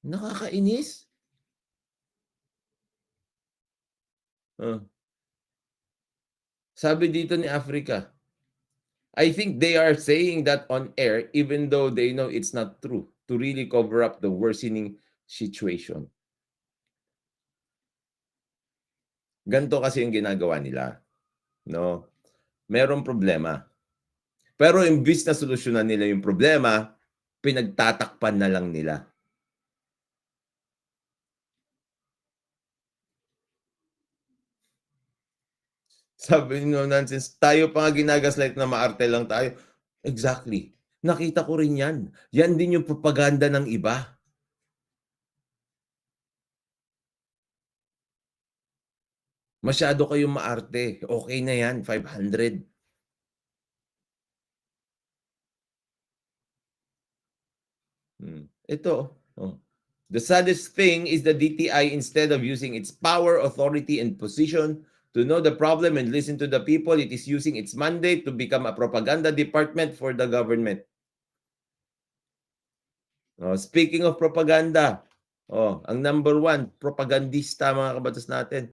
Nakakainis. Oh, sabi dito ni Africa, I think they are saying that on air even though they know it's not true to really cover up the worsening situation. Ganito kasi yung ginagawa nila, 'no? Merong problema, pero imbis na solusyonan nila yung problema, pinagtatakpan na lang nila. Sabi no nonsense, tayo pa nga ginagaslight na maarte lang tayo. Exactly, nakita ko rin 'yan. 'Yan din yung propaganda ng iba. Masyado kayong maarte, okey na 'yan 500. Ito, oh. The saddest thing is the DTI, instead of using its power, authority, and position to know the problem and listen to the people, it is using its mandate to become a propaganda department for the government. Oh, speaking of propaganda, oh, ang number one, propagandista mga kabatas natin.